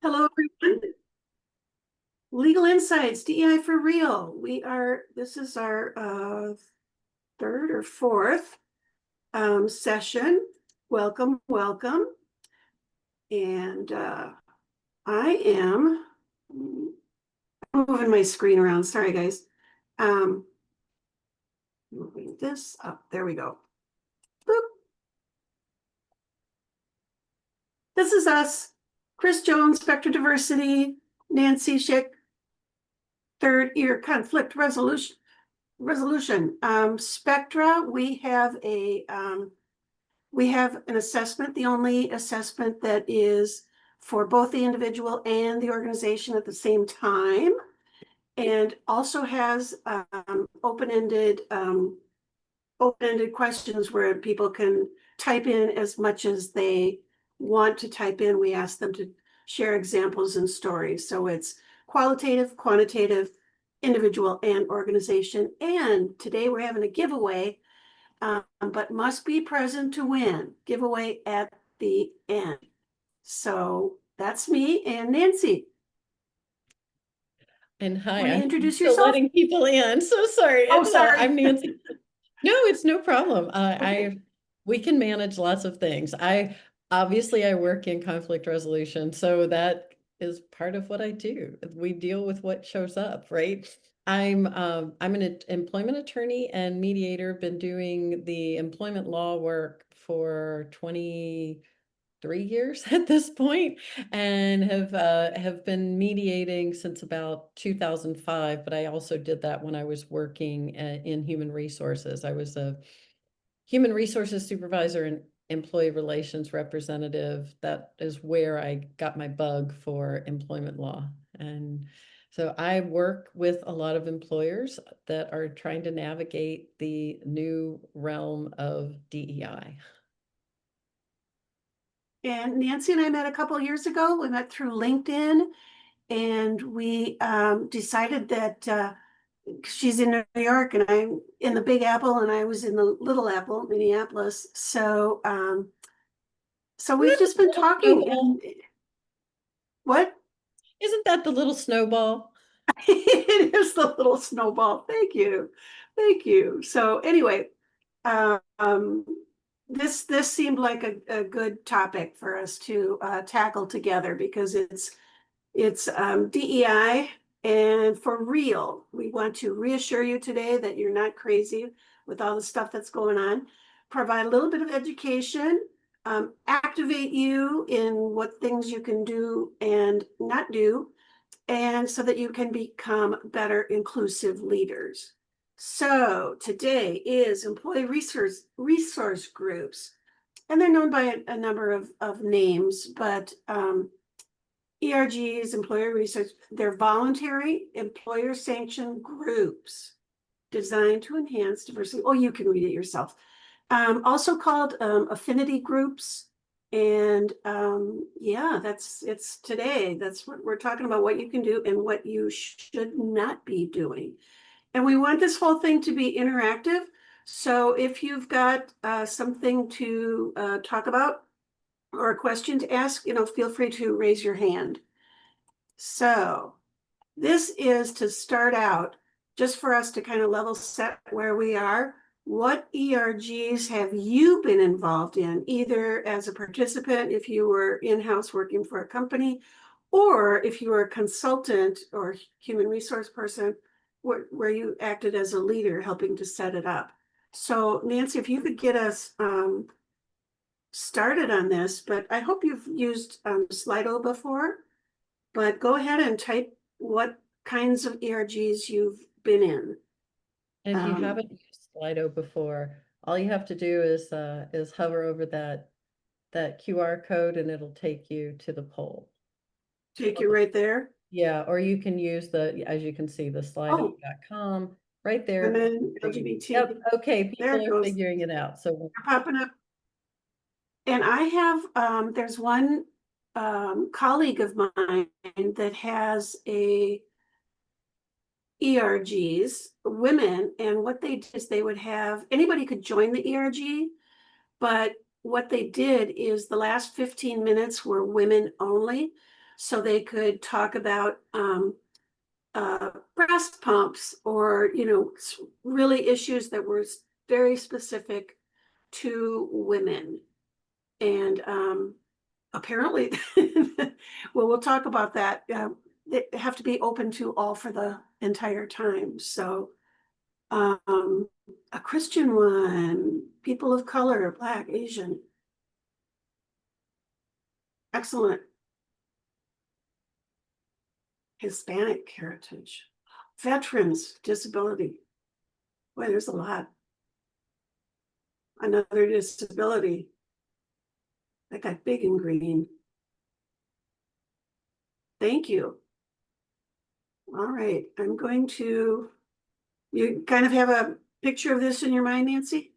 Hello, everyone. Legal Insights, DEI for Real. This is our third or fourth session. Welcome, welcome. And I am moving my screen around. Sorry, guys. Moving this up. There we go. Boop. This is us. Chris Jones, Spectra Diversity, Nancy Schick, third year conflict resolution. Spectra, we have an assessment, the only assessment that is for both the individual and the organization at the same time, and also has open-ended questions where people can type in as much as they want to type in. We ask them to share examples and stories. So it's qualitative, quantitative, individual, and organization. And today we're having a giveaway, but must be present to win. Giveaway at the end. So that's me and Nancy. And hi, Want to I'm introduce still yourself? letting people in. So sorry. Oh, sorry. I'm Nancy. No, it's no problem. We can manage lots of things. Obviously I work in conflict resolution, so that is part of what I do. We deal with what shows up, right? I'm an employment attorney and mediator. Been doing the employment law work for 23 years at this point, and have been mediating since about 2005. But I also did that when I was working in human resources. I was a human resources supervisor and employee relations representative. That is where I got my bug for employment law. And so I work with a lot of employers that are trying to navigate the new realm of DEI. And Nancy and I met a couple of years ago. We met through LinkedIn, and we decided that she's in New York and I'm in the Big Apple and I was in the Little Apple, Minneapolis. So we've just been talking. And what? Isn't that the little snowball? It is the little snowball. Thank you. Thank you. So anyway, this seemed like a good topic for us to tackle together because it's DEI and for real. We want to reassure you today that you're not crazy with all the stuff that's going on. Provide a little bit of education, activate you in what things you can do and not do, and so that you can become better inclusive leaders. So today is employee resource groups, and they're known by a number of names, but ERGs, employer research, they're voluntary employer-sanctioned groups designed to enhance diversity. Oh, you can read it yourself. Also called affinity groups. And yeah, it's today. That's what we're talking about, what you can do and what you should not be doing. And we want this whole thing to be interactive. So if you've got something to talk about or a question to ask, feel free to raise your hand. So this is to start out, just for us to kind of level set where we are. What ERGs have you been involved in, either as a participant, if you were in-house working for a company, or if you were a consultant or human resource person, where you acted as a leader helping to set it up? So Nancy, if you could get us started on this, but I hope you've used Slido before, but go ahead and type what kinds of ERGs you've been in. And if you haven't used Slido before, all you have to do is hover over that QR code and it'll take you to the poll. Take you right there? Yeah, or you can use as you can see, the slido.com right there. Women, LGBT. Yep. Okay, people are figuring it out. So they're popping up. And I have, there's one colleague of mine that has a ERGs, women, and what they did is they would have, anybody could join the ERG, but what they did is the last 15 minutes were women only. So they could talk about breast pumps, or, really issues that were very specific to women. And apparently, well, we'll talk about that. They have to be open to all for the entire time. So a Christian one, people of color, Black, Asian. Excellent. Hispanic heritage, veterans, disability. Boy, there's a lot. Another disability. That got big and green. Thank you. All right, I'm going to, you kind of have a picture of this in your mind, Nancy?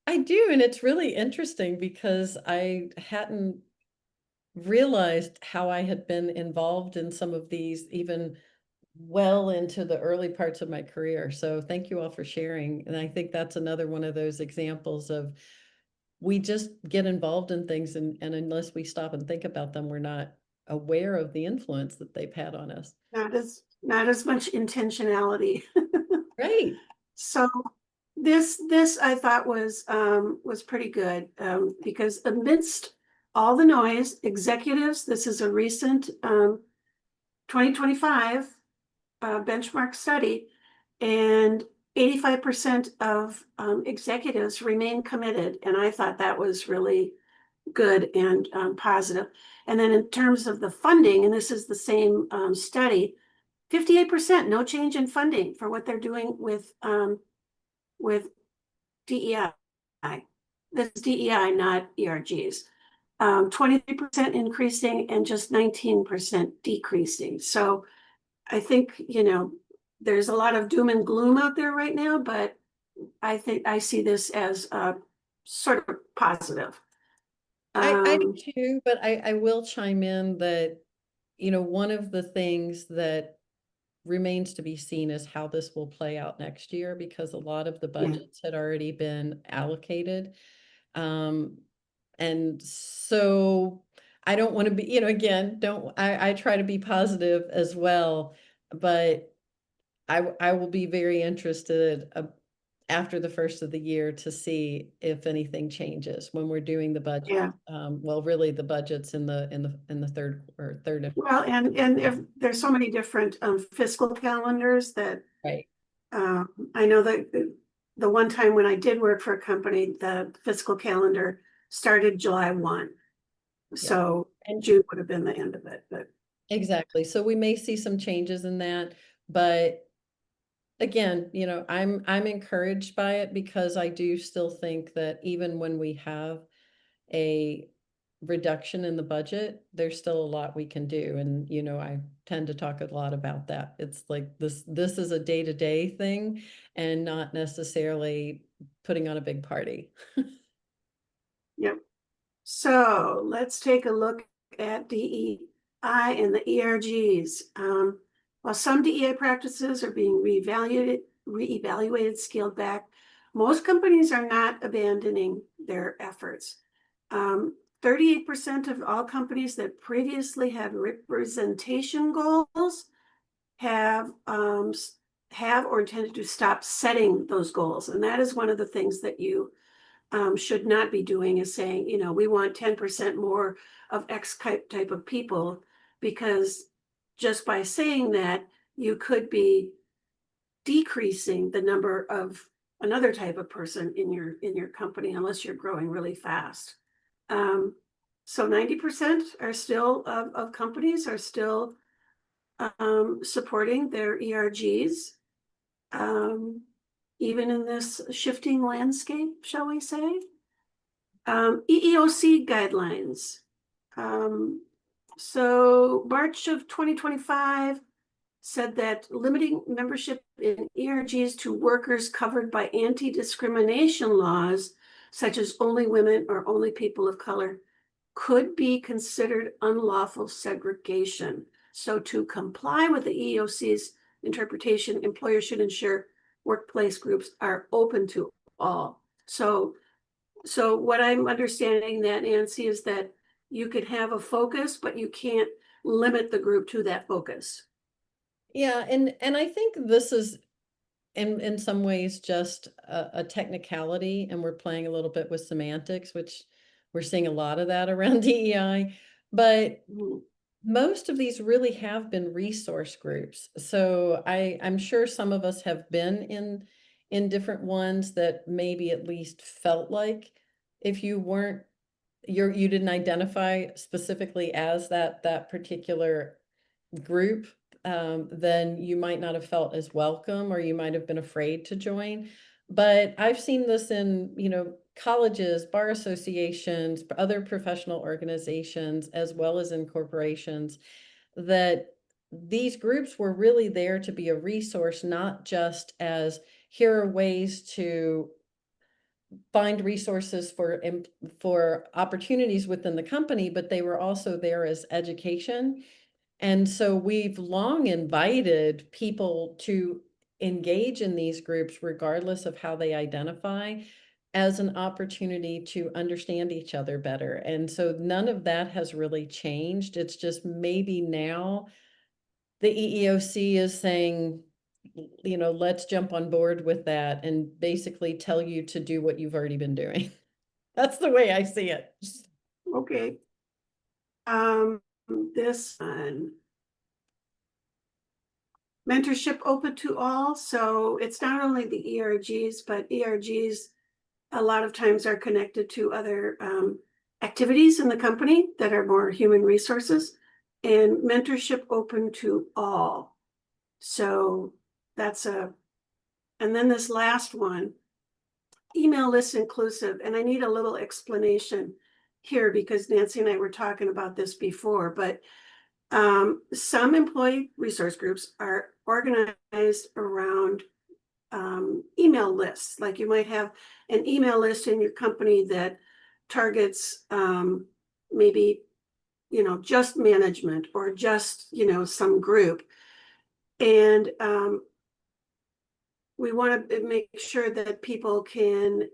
I do, and it's really interesting because I hadn't realized how I had been involved in some of these even well into the early parts of my career. So thank you all for sharing. And I think that's another one of those examples of we just get involved in things, and unless we stop and think about them, we're not aware of the influence that they've had on us. Not as much intentionality. Right. So this I thought was pretty good, because amidst all the noise, executives, this is a recent 2025 benchmark study, and 85% of executives remain committed. And I thought that was really good and positive. And then in terms of the funding, and this is the same study, 58% no change in funding for what they're doing with DEI. This is DEI, not ERGs. 23% increasing and just 19% decreasing. So I think, there's a lot of doom and gloom out there right now, but I think I see this as sort of positive. I do too, but I will chime in that, one of the things that remains to be seen is how this will play out next year, because a lot of the budgets had already been allocated. And so I don't want to be, again, I try to be positive as well, but I will be very interested after the first of the year to see if anything changes when we're doing the budget. Yeah. Well, really the budgets in the third. Well, and if there's so many different fiscal calendars that Right. I know that the one time when I did work for a company, the fiscal calendar started July 1. So and June would have been the end of it, but exactly. So we may see some changes in that, but again, I'm encouraged by it, because I do still think that even when we have a reduction in the budget, there's still a lot we can do. And, I tend to talk a lot about that. It's like this is a day-to-day thing and not necessarily putting on a big party. Yep. So let's take a look at DEI and the ERGs. While some DEI practices are being reevaluated, scaled back, most companies are not abandoning their efforts. 38% of all companies that previously had representation goals have or intended to stop setting those goals. And that is one of the things that you should not be doing, is saying, we want 10% more of X type of people, because just by saying that, you could be decreasing the number of another type of person in your company, unless you're growing really fast. So 90% are still of companies are still supporting their ERGs, even in this shifting landscape, shall we say. EEOC guidelines. So March of 2025 said that limiting membership in ERGs to workers covered by anti-discrimination laws, such as only women or only people of color, could be considered unlawful segregation. So to comply with the EEOC's interpretation, employers should ensure workplace groups are open to all. So what I'm understanding that, Nancy, is that you could have a focus, but you can't limit the group to that focus. Yeah, and I think this is in some ways just a technicality, and we're playing a little bit with semantics, which we're seeing a lot of that around DEI. But Mhm. most of these really have been resource groups. So I'm sure some of us have been in different ones that maybe at least felt like if you weren't you didn't identify specifically as that particular group, then you might not have felt as welcome, or you might have been afraid to join. But I've seen this in, colleges, bar associations, other professional organizations, as well as in corporations, that these groups were really there to be a resource, not just as here are ways to find resources for opportunities within the company, but they were also there as education. And so we've long invited people to engage in these groups, regardless of how they identify, as an opportunity to understand each other better. And so none of that has really changed. It's just maybe now the EEOC is saying, let's jump on board with that and basically tell you to do what you've already been doing. That's the way I see it. Okay. This one. Mentorship open to all. So it's not only the ERGs, but ERGs a lot of times are connected to other activities in the company that are more human resources, and mentorship open to all. So that's and then this last one, email list inclusive. And I need a little explanation here because Nancy and I were talking about this before, but some employee resource groups are organized around email lists. Like you might have an email list in your company that targets maybe, just management or just, some group. And we want to make sure that people can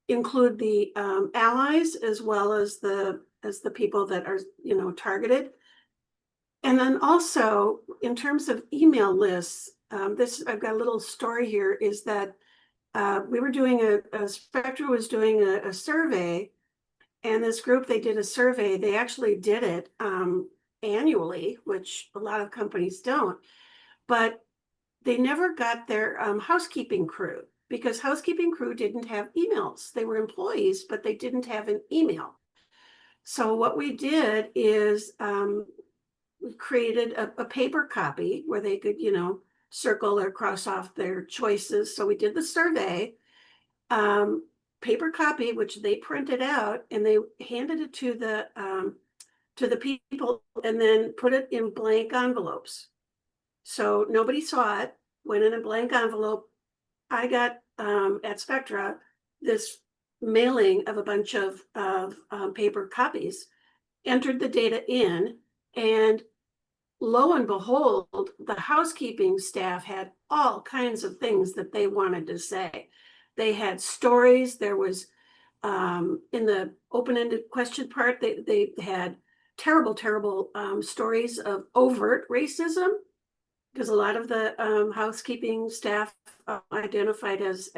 include the allies as well as the people that are, targeted. And then also in terms of email lists, I've got a little story here, is that we were doing Spectra was doing a survey, and this group, they did a survey. They actually did it annually, which a lot of companies don't, but they never got their housekeeping crew, because housekeeping crew didn't have emails. They were employees, but they didn't have an email. So what we did is we created a paper copy where they could, circle or cross off their choices. So we did the survey, paper copy, which they printed out, and they handed it to the people, and then put it in blank envelopes. So nobody saw it, went in a blank envelope. I got at Spectra this mailing of a bunch of paper copies, entered the data in, and lo and behold, the housekeeping staff had all kinds of things that they wanted to say. They had stories. There was in the open-ended question part, they had terrible stories of overt racism, because a lot of the housekeeping staff identified as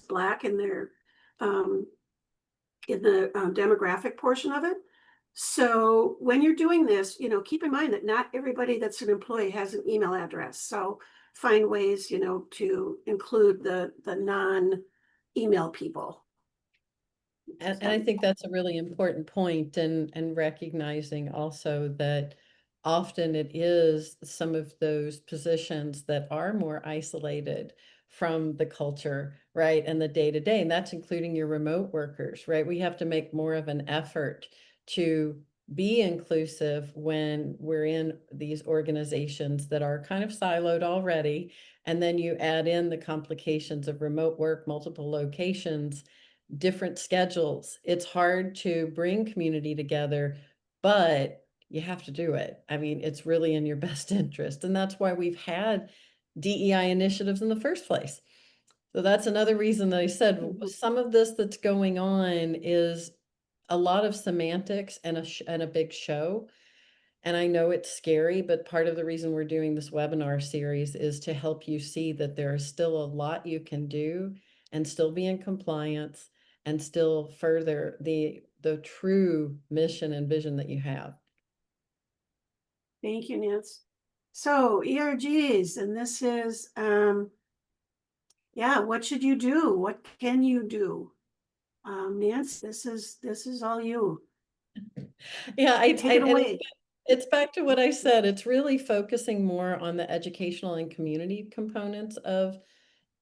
Black in their in the demographic portion of it. So when you're doing this, keep in mind that not everybody that's an employee has an email address. So find ways, to include the non-email people. And I think that's a really important point, and recognizing also that often it is some of those positions that are more isolated from the culture, right? And the day to day, and that's including your remote workers, right? We have to make more of an effort to be inclusive when we're in these organizations that are kind of siloed already. And then you add in the complications of remote work, multiple locations, different schedules. It's hard to bring community together, but you have to do it. I mean, it's really in your best interest. And that's why we've had DEI initiatives in the first place. So that's another reason that I said some of this that's going on is a lot of semantics and a big show. And I know it's scary, but part of the reason we're doing this webinar series is to help you see that there is still a lot you can do and still be in compliance and still further the true mission and vision that you have. Thank you, Nance. So ERGs, and this is, yeah, what should you do? What can you do? Nance, this is all you. Yeah, Take it away. it's back to what I said. It's really focusing more on the educational and community components of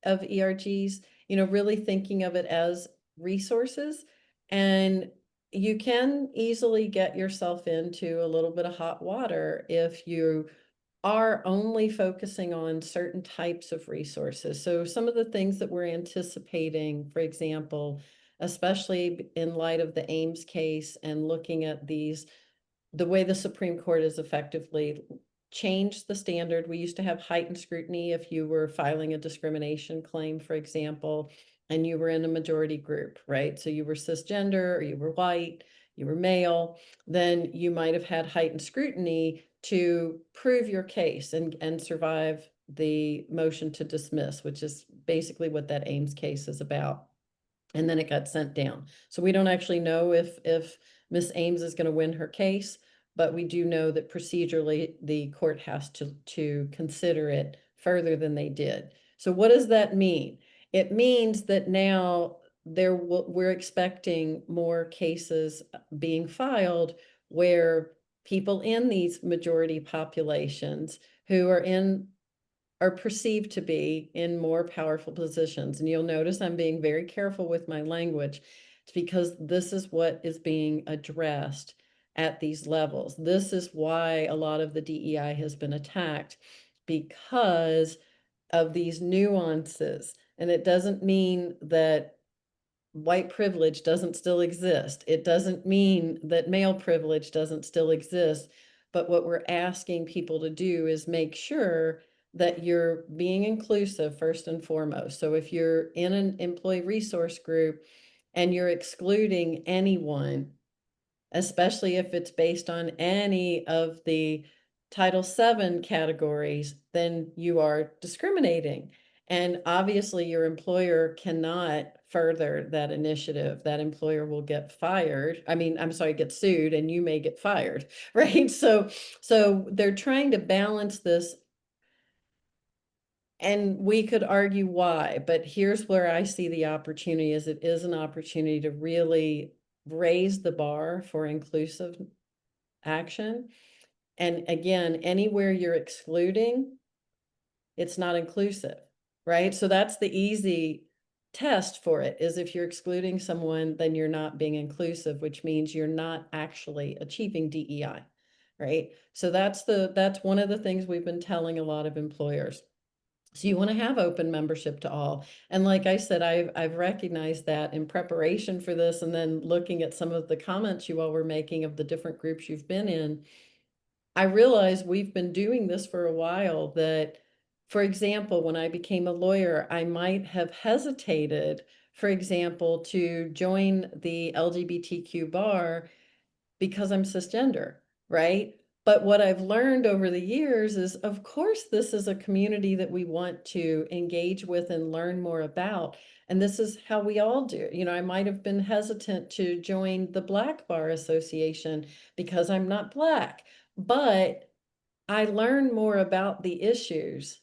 ERGs, you know, really thinking of it as resources. And you can easily get yourself into a little bit of hot water if you are only focusing on certain types of resources. So some of the things that we're anticipating, for example, especially in light of the Ames case and looking at these, the way the Supreme Court has effectively changed the standard. We used to have heightened scrutiny if you were filing a discrimination claim, for example, and you were in a majority group, right? So you were cisgender, or you were white, you were male, then you might have had heightened scrutiny to prove your case and survive the motion to dismiss, which is basically what that Ames case is about. And then it got sent down. So we don't actually know if Miss Ames is going to win her case, but we do know that procedurally the court has to consider it further than they did. So what does that mean? It means that now we're expecting more cases being filed where people in these majority populations who are perceived to be in more powerful positions. And you'll notice I'm being very careful with my language. It's because this is what is being addressed at these levels. This is why a lot of the DEI has been attacked, because of these nuances. And it doesn't mean that white privilege doesn't still exist. It doesn't mean that male privilege doesn't still exist. But what we're asking people to do is make sure that you're being inclusive first and foremost. So if you're in an employee resource group and you're excluding anyone, especially if it's based on any of the Title VII categories, then you are discriminating. And obviously your employer cannot further that initiative. That employer will get fired. I mean, I'm sorry, get sued, and you may get fired, right? So they're trying to balance this, and we could argue why, but here's where I see the opportunity. Is it is an opportunity to really raise the bar for inclusive action. And again, anywhere you're excluding, it's not inclusive, right? So that's the easy test for it, is if you're excluding someone, then you're not being inclusive, which means you're not actually achieving DEI, right? So that's one of the things we've been telling a lot of employers. So you want to have open membership to all. And like I said, I've recognized that in preparation for this, and then looking at some of the comments you all were making of the different groups you've been in, I realized we've been doing this for a while. That, for example, when I became a lawyer, I might have hesitated, for example, to join the LGBTQ bar because I'm cisgender, right? But what I've learned over the years is, of course, this is a community that we want to engage with and learn more about. And this is how we all do. You know, I might have been hesitant to join the Black Bar Association because I'm not Black, but I learned more about the issues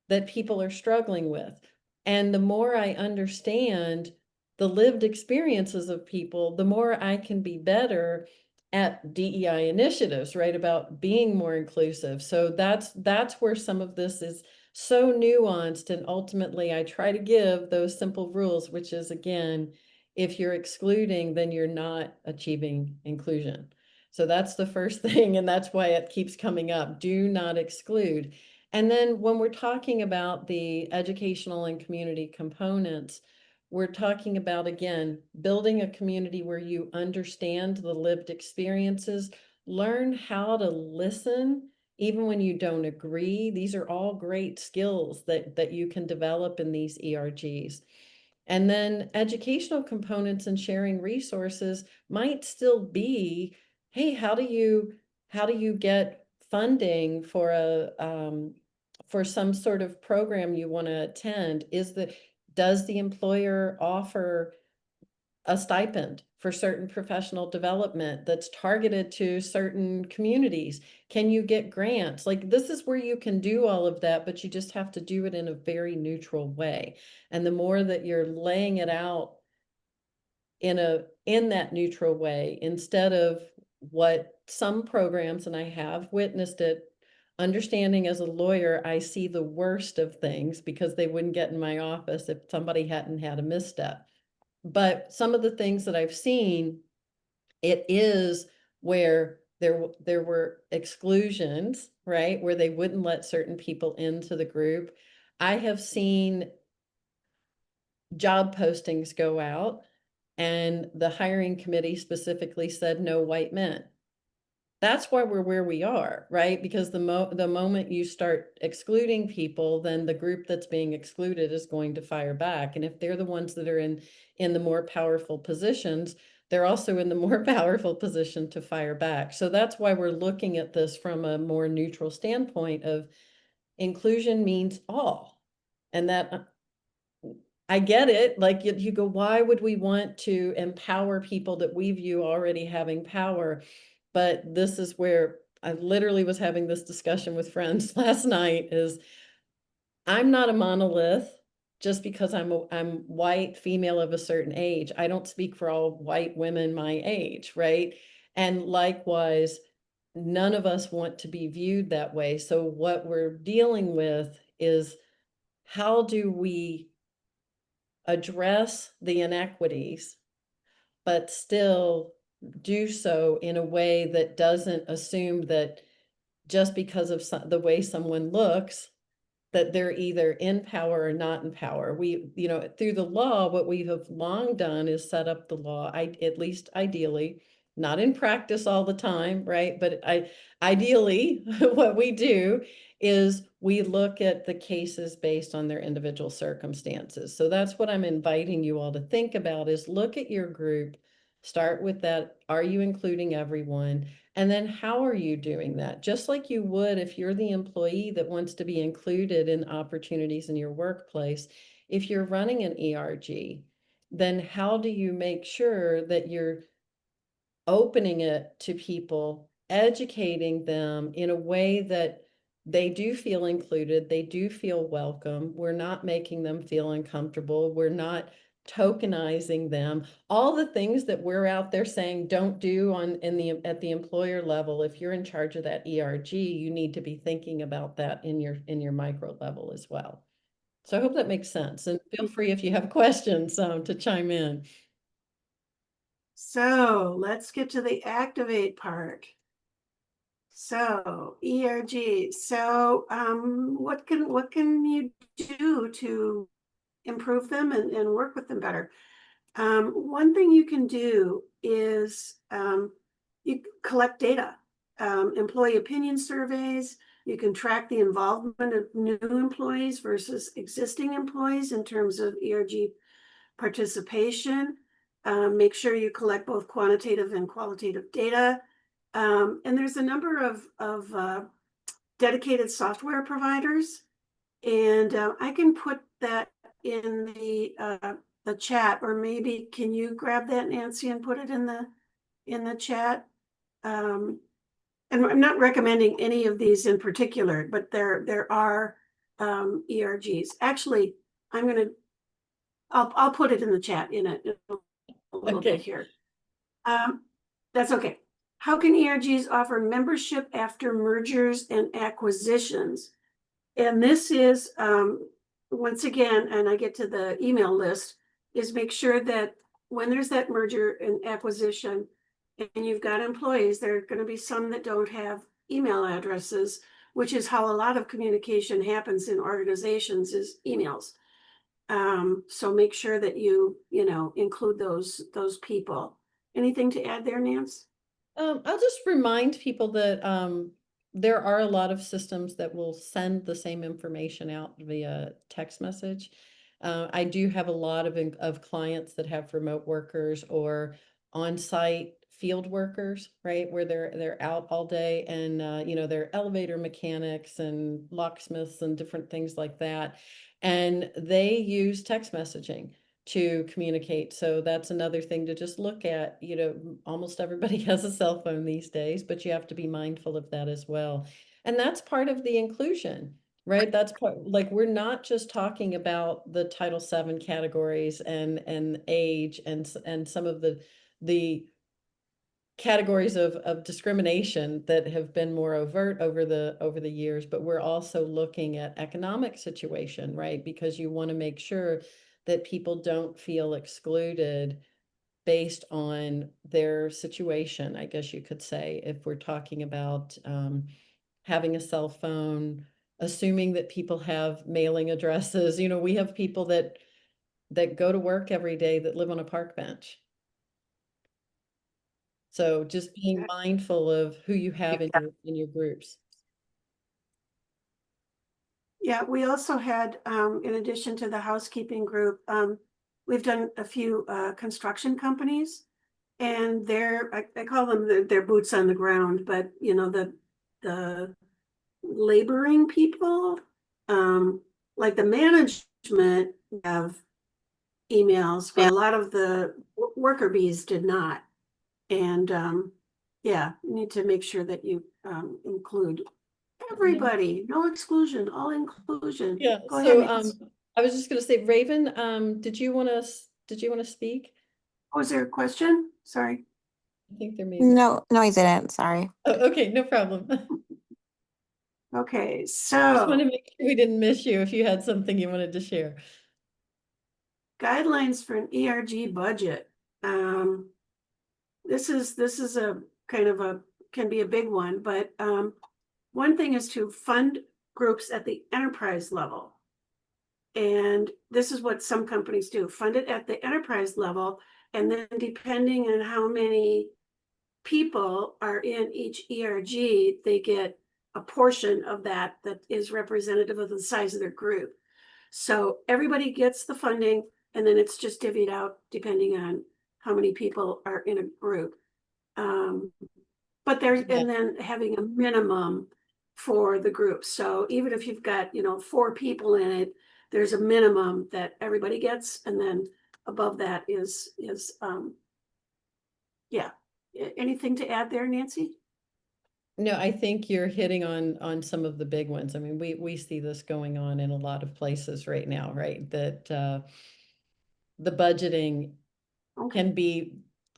that people are struggling with. And the more I understand the lived experiences of people, the more I can be better at DEI initiatives, right? About being more inclusive. So that's where some of this is so nuanced. And ultimately, I try to give those simple rules, which is, again, if you're excluding, then you're not achieving inclusion. So that's the first thing. And that's why it keeps coming up. Do not exclude. And then when we're talking about the educational and community components, we're talking about, again, building a community where you understand the lived experiences, learn how to listen, even when you don't agree. These are all great skills that you can develop in these ERGs. And then educational components and sharing resources might still be, hey, how do you get funding for for some sort of program you want to attend? Does the employer offer a stipend for certain professional development that's targeted to certain communities? Can you get grants? Like, this is where you can do all of that, but you just have to do it in a very neutral way. And the more that you're laying it out in that neutral way, instead of what some programs, and I have witnessed it, understanding as a lawyer, I see the worst of things because they wouldn't get in my office if somebody hadn't had a misstep. But some of the things that I've seen, it is where there were exclusions, right? Where they wouldn't let certain people into the group. I have seen job postings go out and the hiring committee specifically said no white men. That's why we're where we are, right? Because the moment you start excluding people, then the group that's being excluded is going to fire back. And if they're the ones that are in the more powerful positions, they're also in the more powerful position to fire back. So that's why we're looking at this from a more neutral standpoint of inclusion means all. And that I get it. Like you go, why would we want to empower people that we view already having power? But this is where I literally was having this discussion with friends last night is I'm not a monolith just because I'm white, female of a certain age. I don't speak for all white women my age, right? And likewise, none of us want to be viewed that way. So what we're dealing with is how do we address the inequities, but still do so in a way that doesn't assume that just because of the way someone looks, that they're either in power or not in power. We, through the law, what we have long done is set up the law, at least ideally, not in practice all the time, right? But ideally, what we do is we look at the cases based on their individual circumstances. So that's what I'm inviting you all to think about is look at your group, start with that. Are you including everyone? And then how are you doing that? Just like you would if you're the employee that wants to be included in opportunities in your workplace. If you're running an ERG, then how do you make sure that you're opening it to people, educating them in a way that they do feel included, they do feel welcome. We're not making them feel uncomfortable. We're not tokenizing them. All the things that we're out there saying don't do at the employer level. If you're in charge of that ERG, you need to be thinking about that in your micro level as well. So I hope that makes sense. And feel free if you have questions to chime in. So let's get to the activate part. So ERG. So what can you do to improve them and work with them better? One thing you can do is you collect data, employee opinion surveys. You can track the involvement of new employees versus existing employees in terms of ERG participation. Make sure you collect both quantitative and qualitative data. And there's a number of dedicated software providers. And I can put that in the chat, or maybe can you grab that, Nancy, and put it in the chat? And I'm not recommending any of these in particular, but there are ERGs. Actually, I'll put it in the chat in a little bit here. That's okay. How can ERGs offer membership after mergers and acquisitions? And this is, once again, and I get to the email list, is make sure that when there's that merger and acquisition and you've got employees, there are going to be some that don't have email addresses, which is how a lot of communication happens in organizations is emails. So make sure that you include those people. Anything to add there, Nance? I'll just remind people that there are a lot of systems that will send the same information out via text message. I do have a lot of clients that have remote workers or on-site field workers, right, where they're out all day, and you know, they're elevator mechanics and locksmiths and different things like that, and they use text messaging to communicate. So that's another thing to just look at. You know, almost everybody has a cell phone these days, but you have to be mindful of that as well. And that's part of the inclusion, right? That's part, like, we're not just talking about the Title VII categories and age and some of the categories of discrimination that have been more overt over the years, but we're also looking at economic situation, right? Because you want to make sure that people don't feel excluded based on their situation, I guess you could say, if we're talking about having a cell phone, assuming that people have mailing addresses. You know, we have people that go to work every day that live on a park bench. So just being mindful of who you have in your groups. Yeah, we also had, in addition to the housekeeping group, we've done a few construction companies. And I call them their boots on the ground, but you know, the laboring people, like the management have emails, but a lot of the worker bees did not. And yeah, you need to make sure that you include everybody, no exclusion, all inclusion. Yeah. Go ahead, So Nancy. I was just going to say, Raven, did you want to speak? Was there a question? Sorry. I think there may be. No, no, I didn't. Sorry. Oh, okay, no problem. Okay, Just want so to make sure we didn't miss you if you had something you wanted to share. guidelines for an ERG budget. This is a kind of can be a big one, but one thing is to fund groups at the enterprise level. And this is what some companies do, fund it at the enterprise level, and then depending on how many people are in each ERG, they get a portion of that is representative of the size of their group. So everybody gets the funding, and then it's just divvied out depending on how many people are in a group. But there's, and then having a minimum for the group. So even if you've got, you know, 4 people in it, there's a minimum that everybody gets, and then above that is yeah. Anything to add there, Nancy? No, I think you're hitting on some of the big ones. I mean, we see this going on in a lot of places right now, right? That the budgeting Okay.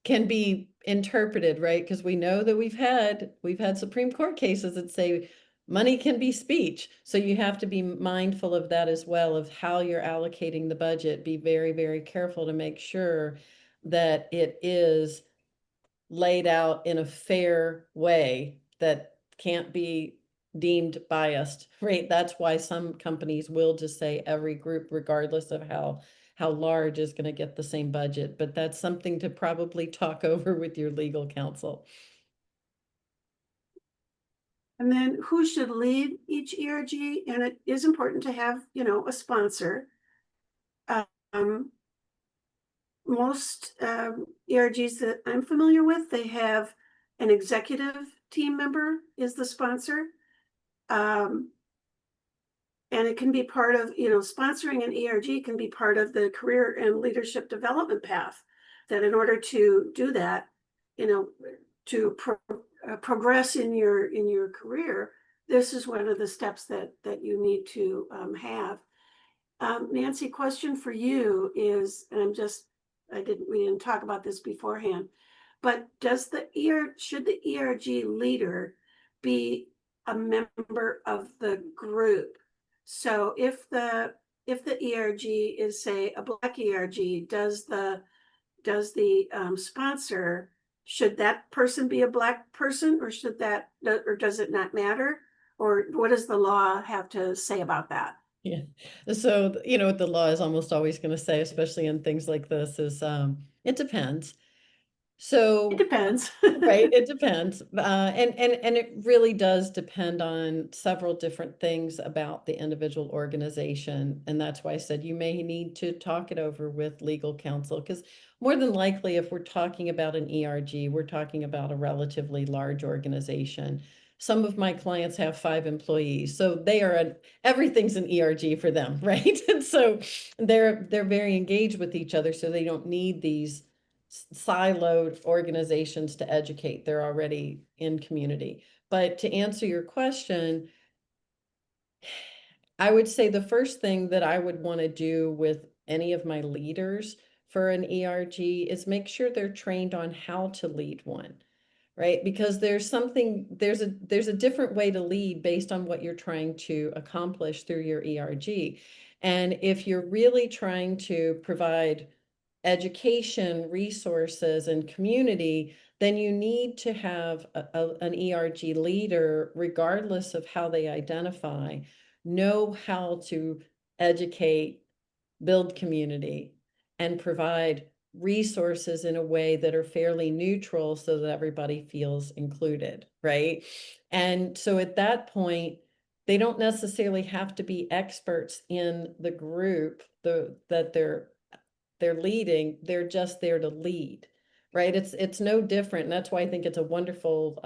can be interpreted, right? Because we know that we've had Supreme Court cases that say money can be speech. So you have to be mindful of that as well, of how you're allocating the budget. Be very, very careful to make sure that it is laid out in a fair way that can't be deemed biased, right? That's why some companies will just say every group, regardless of how large, is going to get the same budget. But that's something to probably talk over with your legal counsel. And then who should lead each ERG? And it is important to have, you know, a sponsor. Most ERGs that I'm familiar with, they have an executive team member is the sponsor. And it can be part of, you know, sponsoring an ERG can be part of the career and leadership development path. That in order to do that, you know, to progress in your career, this is one of the steps that you need to have. Nancy, question for you is, and we didn't talk about this beforehand, but should the ERG leader be a member of the group? So if the ERG is, say, a Black ERG, does the sponsor, should that person be a Black person, or or does it not matter? Or what does the law have to say about that? Yeah. So, you know, what the law is almost always going to say, especially in things like this, is it depends. So It depends. right, it depends. And it really does depend on several different things about the individual organization. And that's why I said you may need to talk it over with legal counsel, because more than likely, if we're talking about an ERG, we're talking about a relatively large organization. Some of my clients have 5 employees, so everything's an ERG for them, right? And so they're very engaged with each other, so they don't need these siloed organizations to educate. They're already in community. But to answer your question, I would say the first thing that I would want to do with any of my leaders for an ERG is make sure they're trained on how to lead one, right? Because there's a different way to lead based on what you're trying to accomplish through your ERG. And if you're really trying to provide education, resources, and community, then you need to have an ERG leader, regardless of how they identify, know how to educate, build community, and provide resources in a way that are fairly neutral so that everybody feels included, right? And so at that point, they don't necessarily have to be experts in the group that they're leading, they're just there to lead, right? It's no different. And that's why I think it's a wonderful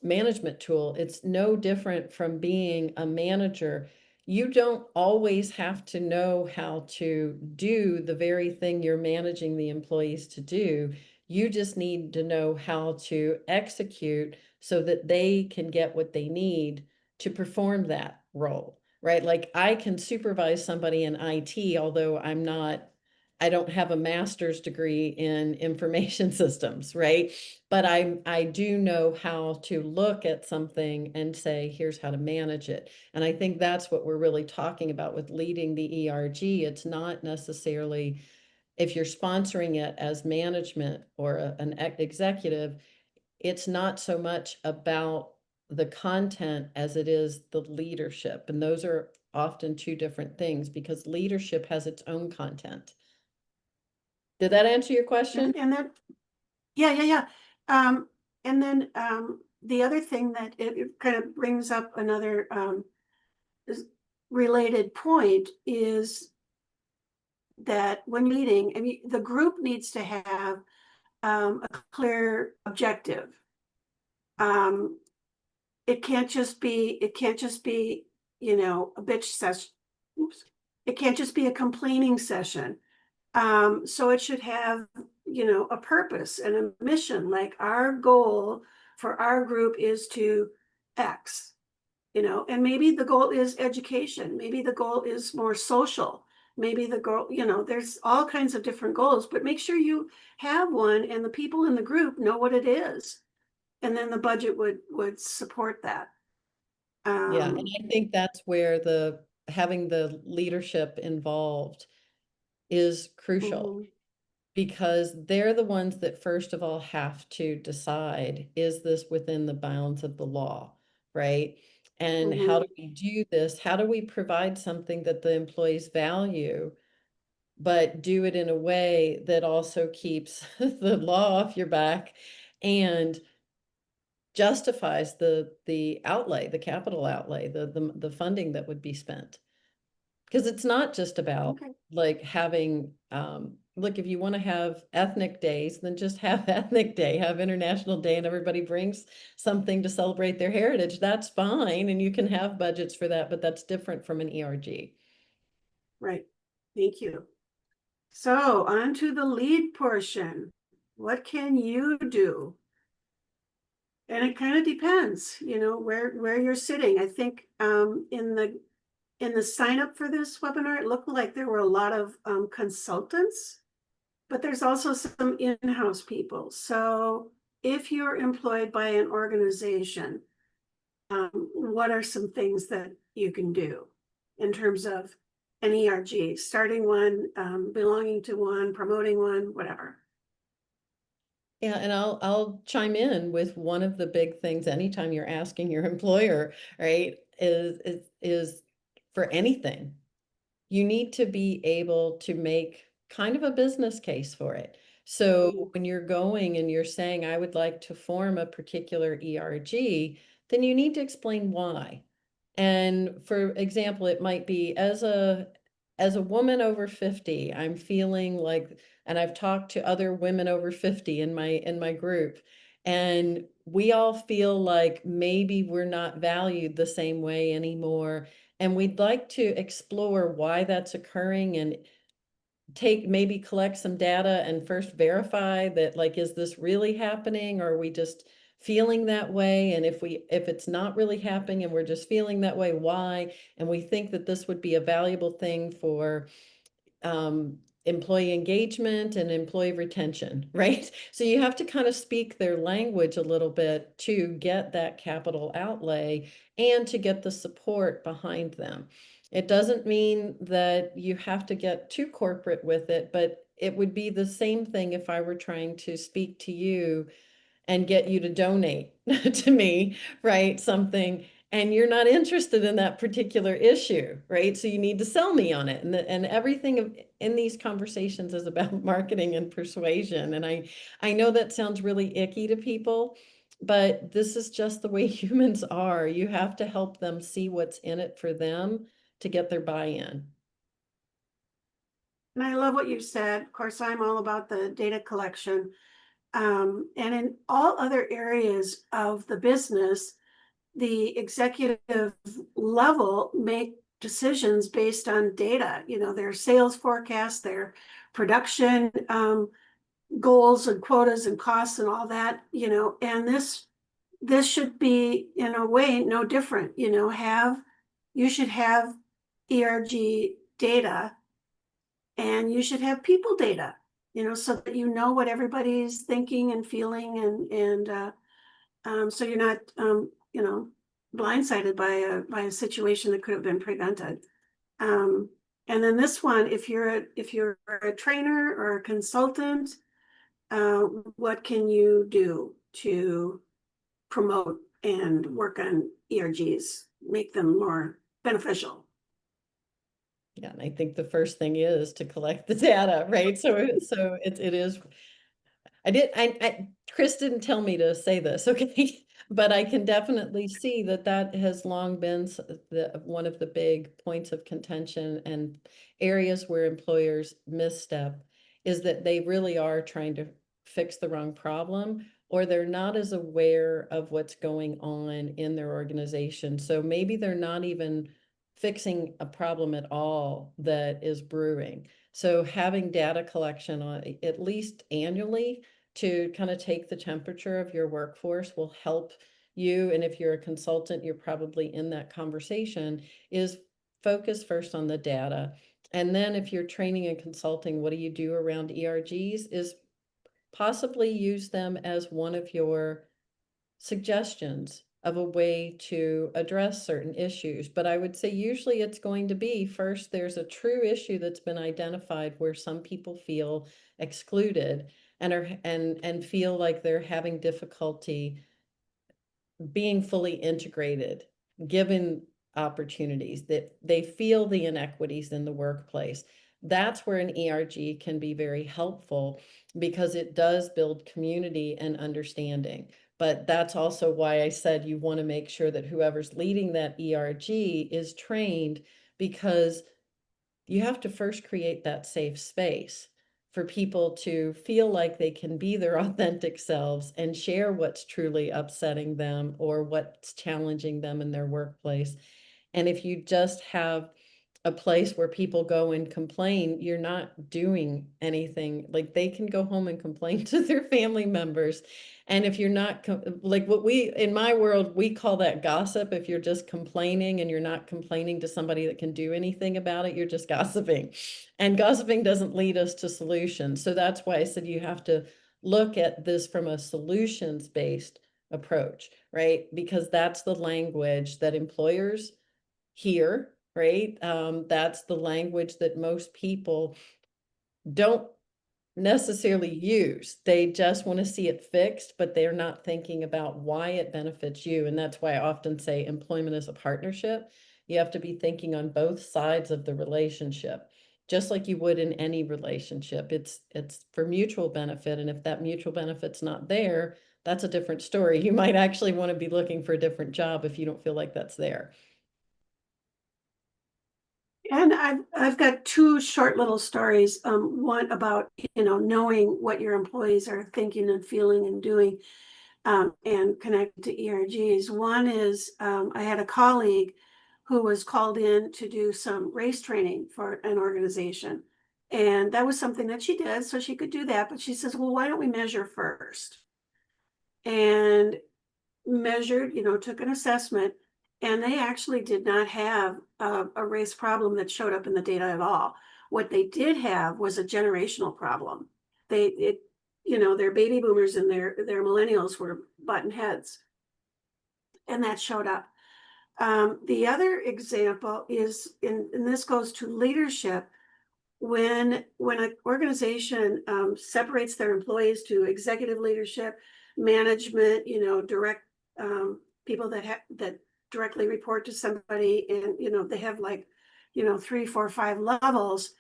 management tool. It's no different from being a manager. You don't always have to know how to do the very thing you're managing the employees to do. You just need to know how to execute so that they can get what they need to perform that role, right? Like I can supervise somebody in IT, although I don't have a master's degree in information systems, right? But I do know how to look at something and say, here's how to manage it. And I think that's what we're really talking about with leading the ERG. It's not necessarily, if you're sponsoring it as management or an executive, it's not so much about the content as it is the leadership. And those are often two different things because leadership has its own content. Did that answer your question? And that, yeah. And then the other thing that it kind of brings up another related point is that when meeting, I mean, the group needs to have a clear objective. It can't just be, a bitch session. Oops. It can't just be a complaining session. So it should have, a purpose and a mission, like our goal for our group is to X, and maybe the goal is education. Maybe the goal is more social. Maybe the goal, there's all kinds of different goals, but make sure you have one and the people in the group know what it is. And then the budget would support that. Yeah, and I think that's where having the leadership involved is crucial Mhm, because they're the ones that first of all have to decide, is this within the bounds of the law, right? And how do mhm. we do this? How do we provide something that the employees value, but do it in a way that also keeps the law off your back and justifies the outlay, the capital outlay, the funding that would be spent. Because it's not just about Okay. like having look, if you want to have ethnic days, then just have ethnic day, have International Day, and everybody brings something to celebrate their heritage. That's fine, and you can have budgets for that, but that's different from an ERG. Right. Thank you. So on to the lead portion. What can you do? And it kind of depends, where you're sitting. I think in the sign up for this webinar, it looked like there were a lot of consultants, but there's also some in-house people. So if you're employed by an organization, what are some things that you can do in terms of an ERG, starting one, belonging to one, promoting one, whatever? Yeah, and I'll chime in with one of the big things anytime you're asking your employer, right, is for anything. You need to be able to make kind of a business case for it. So when you're going and you're saying, I would like to form a particular ERG, then you need to explain why. And for example, it might be as a woman over 50, I'm feeling like, and I've talked to other women over 50 in my group, and we all feel like maybe we're not valued the same way anymore. And we'd like to explore why that's occurring and maybe collect some data and first verify that, like, is this really happening, or are we just feeling that way? And if it's not really happening and we're just feeling that way, why? And we think that this would be a valuable thing for employee engagement and employee retention, right? So you have to kind of speak their language a little bit to get that capital outlay and to get the support behind them. It doesn't mean that you have to get too corporate with it, but it would be the same thing if I were trying to speak to you and get you to donate to me, right? Something, and you're not interested in that particular issue, right? So you need to sell me on it. And everything in these conversations is about marketing and persuasion. And I know that sounds really icky to people, but this is just the way humans are. You have to help them see what's in it for them to get their buy-in. And I love what you said. Of course, I'm all about the data collection. And in all other areas of the business, the executive level make decisions based on data, their sales forecast, their production goals and quotas and costs and all that, and this should be in a way no different, you should have ERG data and you should have people data, so that you know what everybody's thinking and feeling and so you're not blindsided by a situation that could have been prevented. And then this one, if you're a trainer or a consultant, what can you do to promote and work on ERGs, make them more beneficial? Yeah, and I think the first thing is to collect the data, right? So it is. Chris didn't tell me to say this, okay? But I can definitely see that that has long been one of the big points of contention and areas where employers misstep is that they really are trying to fix the wrong problem, or they're not as aware of what's going on in their organization. So maybe they're not even fixing a problem at all that is brewing. So having data collection on at least annually to kind of take the temperature of your workforce will help you. And if you're a consultant, you're probably in that conversation, is focus first on the data. And then if you're training and consulting, what do you do around ERGs is possibly use them as one of your suggestions of a way to address certain issues. But I would say usually it's going to be first, there's a true issue that's been identified where some people feel excluded and feel like they're having difficulty being fully integrated, given opportunities, that they feel the inequities in the workplace. That's where an ERG can be very helpful because it does build community and understanding. But that's also why I said you want to make sure that whoever's leading that ERG is trained, because you have to first create that safe space for people to feel like they can be their authentic selves and share what's truly upsetting them or what's challenging them in their workplace. And if you just have a place where people go and complain, you're not doing anything. Like, they can go home and complain to their family members. And if you're not like what in my world, we call that gossip. If you're just complaining and you're not complaining to somebody that can do anything about it, you're just gossiping. And gossiping doesn't lead us to solutions. So that's why I said you have to look at this from a solutions-based approach, right? Because that's the language that employers hear, right? That's the language that most people don't necessarily use. They just want to see it fixed, but they're not thinking about why it benefits you. And that's why I often say employment is a partnership. You have to be thinking on both sides of the relationship. just like you would in any relationship. It's for mutual benefit. And if that mutual benefit's not there, that's a different story. You might actually want to be looking for a different job if you don't feel like that's there. And I've got two short little stories. One about, knowing what your employees are thinking and feeling and doing, and connected to ERGs. One is, I had a colleague who was called in to do some race training for an organization. And that was something that she did, so she could do that. But she says, well, why don't we measure first? And measured, took an assessment, and they actually did not have a race problem that showed up in the data at all. What they did have was a generational problem. Their baby boomers and their millennials were button heads, and that showed up. The other example is, and this goes to leadership, when an organization separates their employees to executive leadership, management, direct people that directly report to somebody, and they have like 3, 4, 5 levels.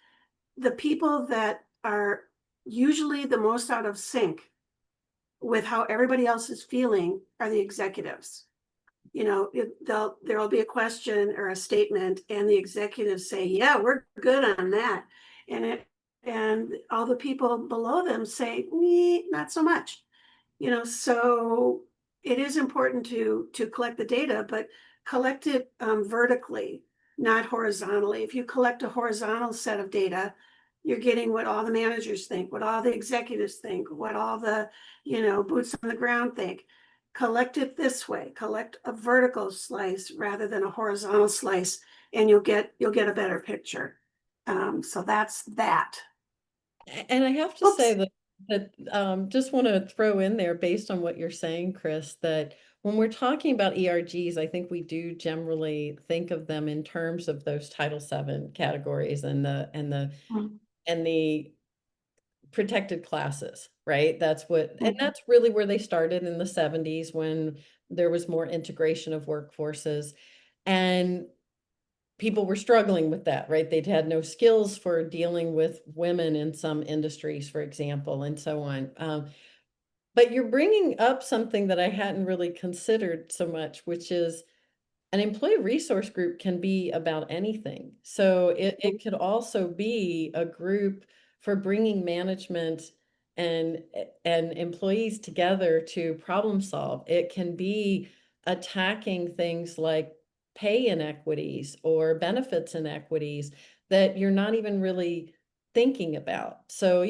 The people that are usually the most out of sync with how everybody else is feeling are the executives. There'll be a question or a statement, and the executives say, yeah, we're good on that. And all the people below them say, not so much. So it is important to collect the data, but collect it vertically, not horizontally. If you collect a horizontal set of data, you're getting what all the managers think, what all the executives think, what all the boots on the ground think. Collect it this way. Collect a vertical slice rather than a horizontal slice, and you'll get a better picture. So that's that. And I have to say that just want to throw in there, based on what you're saying, Chris, that when we're talking about ERGs, I think we do generally think of them in terms of those Title VII categories and the protected classes, right? And that's really where they started in the 70s, when there was more integration of workforces, and people were struggling with that, right? They'd had no skills for dealing with women in some industries, for example, and so on. But you're bringing up something that I hadn't really considered so much, which is an employee resource group can be about anything. So it could also be a group for bringing management and employees together to problem solve. It can be attacking things like pay inequities or benefits inequities that you're not even really thinking about. So,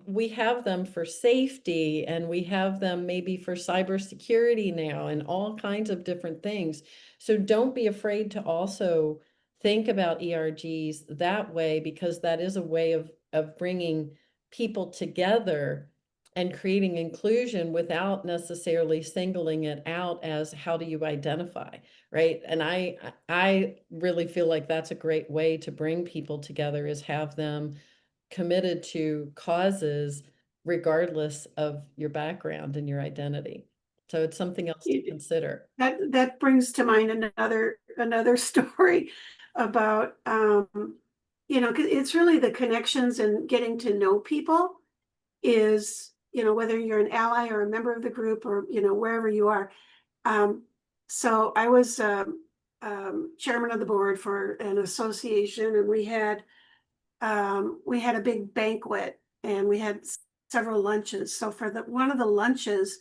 we have them for safety, and we have them maybe for cybersecurity now, and all kinds of different things. So don't be afraid to also think about ERGs that way, because that is a way of bringing people together and creating inclusion without necessarily singling it out as how do you identify, right? And I really feel like that's a great way to bring people together, is have them committed to causes regardless of your background and your identity. So it's something else to consider. That brings to mind another story about because it's really the connections and getting to know people is, whether you're an ally or a member of the group, or wherever you are. So I was chairman of the board for an association, and we had a big banquet, and we had several lunches. So for one of the lunches,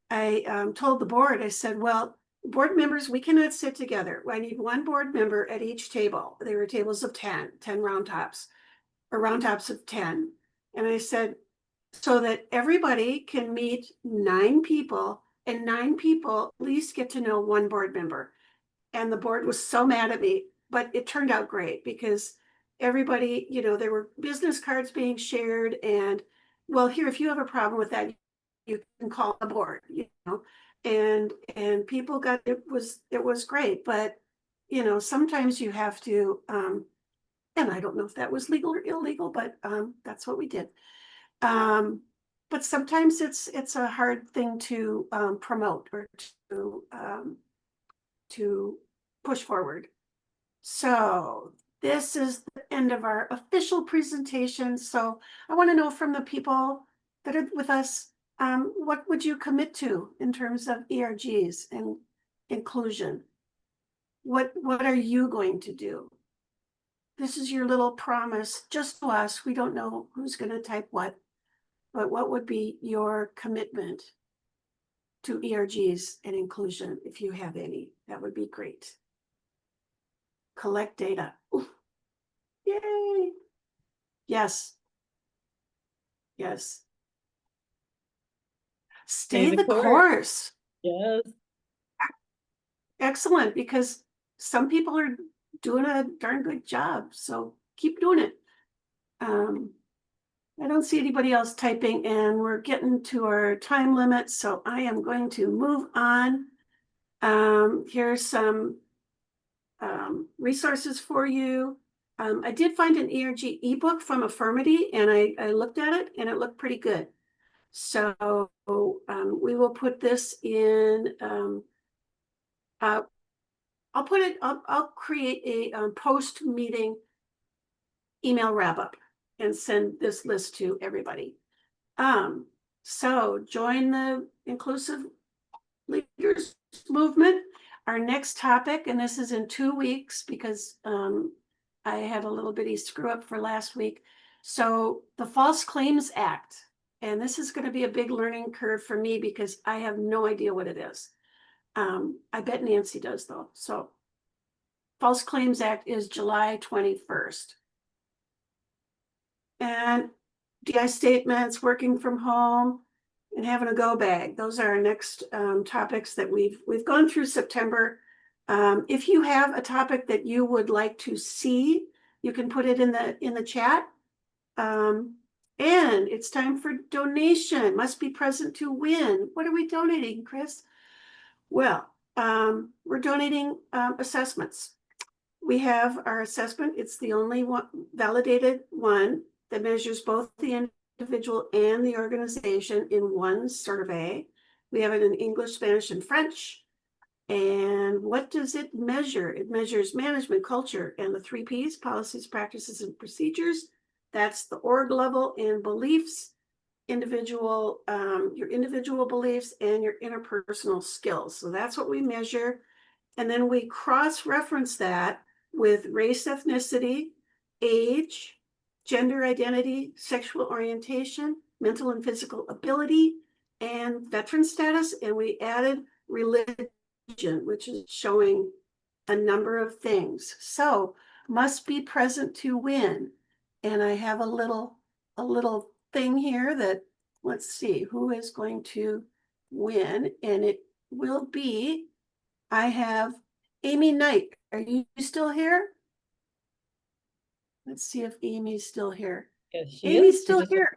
I told the board, I said, well, board members, we cannot sit together. I need one board member at each table. There were tables of 10 round tops, or round tops of 10. And I said, so that everybody can meet 9 people, and 9 people at least get to know one board member. And the board was so mad at me, but it turned out great, because everybody, there were business cards being shared, and, well, here, if you have a problem with that, you can call the board, and people got, it was great. But sometimes you have to, and I don't know if that was legal or illegal, but that's what we did. But sometimes it's a hard thing to promote, or to push forward. So this is the end of our official presentation. So I want to know from the people that are with us, what would you commit to in terms of ERGs and inclusion? What are you going to do? This is your little promise just to us. We don't know who's going to type what, but what would be your commitment to ERGs and inclusion, if you have any? That would be great. Collect data. Ooh. Yay. Yes. Yes. Stay the course. Yes. Excellent, because some people are doing a darn good job, so keep doing it. I don't see anybody else typing, and we're getting to our time limit, so I am going to move on. Here's some resources for you. I did find an ERG ebook from Affirmity, and I looked at it, and it looked pretty good. So we will put this in. I'll put it. I'll create a post-meeting email wrap-up and send this list to everybody. So join the inclusive leaders movement. Our next topic, and this is in 2 weeks because I had a little bitty screw up for last week. So the False Claims Act, and this is going to be a big learning curve for me because I have no idea what it is. I bet Nancy does though. So False Claims Act is July 21st. And DI statements, working from home, and having a go bag. Those are our next topics that we've gone through September. If you have a topic that you would like to see, you can put it in the chat. And it's time for donation. Must be present to win. What are we donating, Chris? Well, we're donating assessments. We have our assessment. It's the only one validated one that measures both the individual and the organization in one survey. We have it in English, Spanish, and French. And what does it measure? It measures management, culture, and the 3 Ps, policies, practices, and procedures. That's the org level and beliefs, your individual beliefs, and your interpersonal skills. So that's what we measure. And then we cross-reference that with race, ethnicity, age, gender identity, sexual orientation, mental and physical ability, and veteran status. And we added religion, which is showing a number of things. So must be present to win. And I have a little thing here that, let's see, who is going to win? And it will be, I have Amy Knight. Are you still here? Let's see if Amy's still here. Yes, Amy's still here.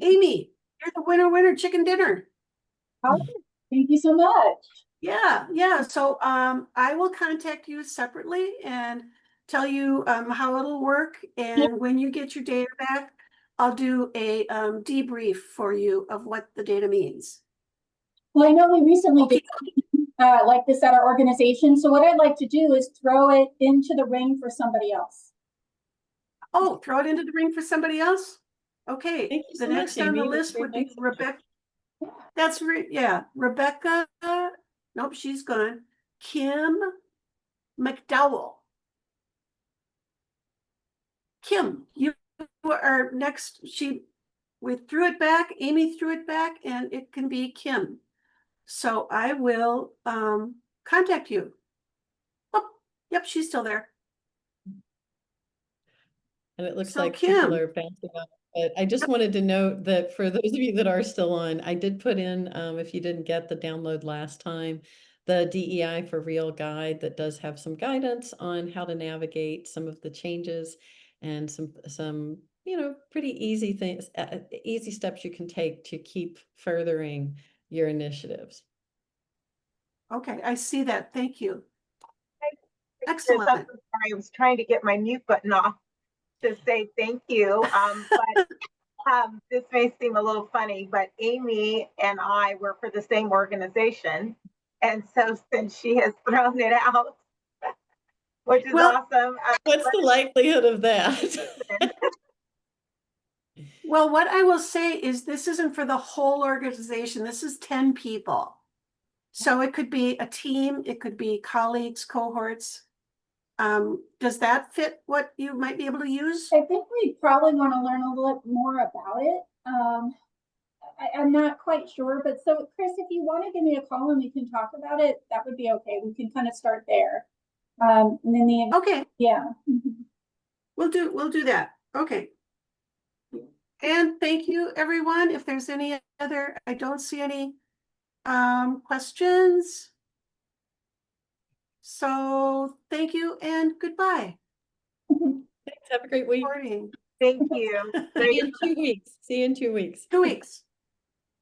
Amy, you're the winner, chicken dinner. Oh, thank you so much. Yeah. So I will contact you separately and tell you how it'll work. And when you get your data back, I'll do a debrief for you of what the data means. Well, I know we recently did like this at our organization. So what I'd like to do is throw it into the ring for somebody else. Oh, throw it into the ring for somebody else? Okay. Thank you The so next much, on the Amy. list would be Rebecca. That's right. Yeah. Rebecca. Nope, she's gone. Kim McDowell. Kim, you are next. We threw it back. Amy threw it back, and it can be Kim. So I will contact you. Oh, yep, she's still there. And it looks So like Kim. people are bouncing up. But I just wanted to note that for those of you that are still on, I did put in, if you didn't get the download last time, the DEI for Real guide that does have some guidance on how to navigate some of the changes and some pretty easy things, easy steps you can take to keep furthering your initiatives. Okay, I see that. Thank you. Excellent. I was trying to get my mute button off to say thank you. But this may seem a little funny, but Amy and I work for the same organization. And so since she has thrown it out, which is Well- awesome. What's the likelihood of that? Well, what I will say is this isn't for the whole organization. This is 10 people. So it could be a team, it could be colleagues, cohorts. Does that fit what you might be able to use? I think we probably want to learn a little more about it. I'm not quite sure, but so Chris, if you want to give me a call and we can talk about it, that would be okay. We can kind of start there. And then Okay, yeah. we'll do that. Okay. And thank you, everyone. If there's any other, I don't see any questions. So thank you and goodbye. Thanks. Have a great week. Recording. Thank you. See you in 2 weeks. See you in 2 weeks. 2 weeks.